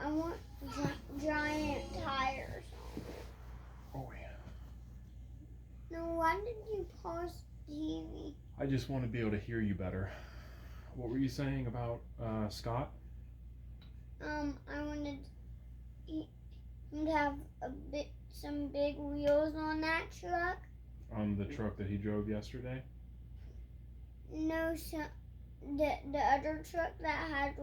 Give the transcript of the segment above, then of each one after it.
I want giant tires. Oh yeah. No, why did you pause the TV? I just want to be able to hear you better. What were you saying about Scott? I wanted him to have some big wheels on that truck. On the truck that he drove yesterday? No, the other truck that had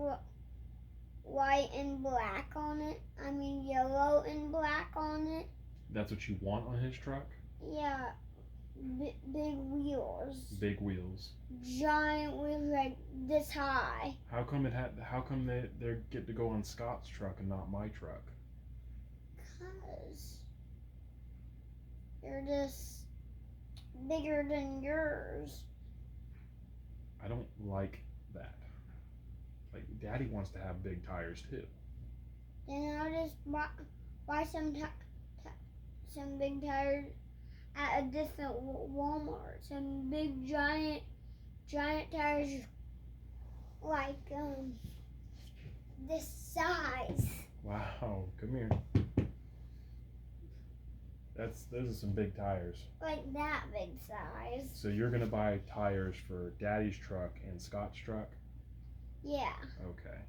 white and black on it. I mean yellow and black on it. That's what you want on his truck? Yeah, big wheels. Big wheels. Giant wheels like this high. How come they get to go on Scott's truck and not my truck? Cause they're just bigger than yours. I don't like that. Like, Daddy wants to have big tires too. Then I'll just buy some big tires at a different Walmart. Some big giant tires like this size. Wow, come here. Those are some big tires. Like that big size. So you're gonna buy tires for Daddy's truck and Scott's truck? Yeah. Okay.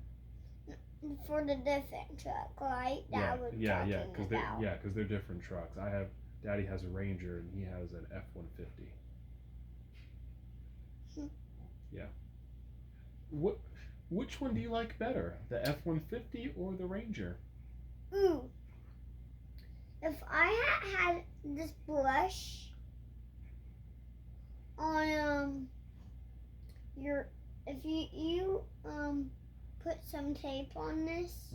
For the different truck, right? Yeah, because they're different trucks. Daddy has a Ranger and he has an F-150. Yeah. Which one do you like better, the F-150 or the Ranger? Ooh. If I had this brush on if you put some tape on this,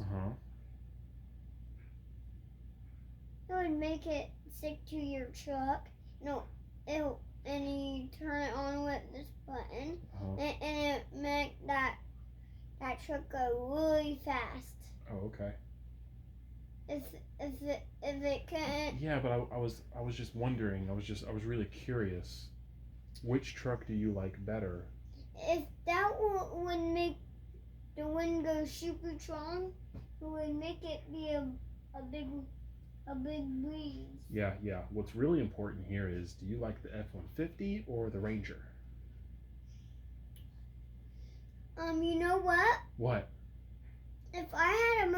it would make it stick to your truck. No, and you turn it on with this button, and it make that truck go really fast. Oh, okay. If it can't. Yeah, but I was just wondering. I was really curious. Which truck do you like better? If that would make the wind go super strong, it would make it be a big breeze. Yeah. What's really important here is, do you like the F-150 or the Ranger? You know what? What? If I had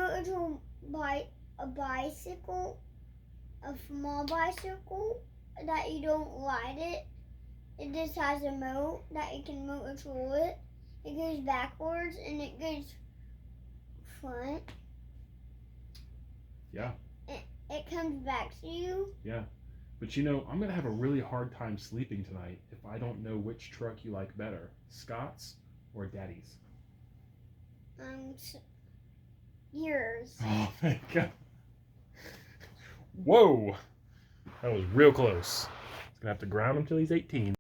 a bicycle, a small bicycle that you don't ride it just has a motor that you can control it. It goes backwards and it goes front. Yeah. It comes back to you. Yeah. But I'm going to have a really hard time sleeping tonight if I don't know which truck you like better, Scott's or Daddy's. Yours. Oh, thank God. Whoa. That was real close. He's going to have to ground him till he's 18.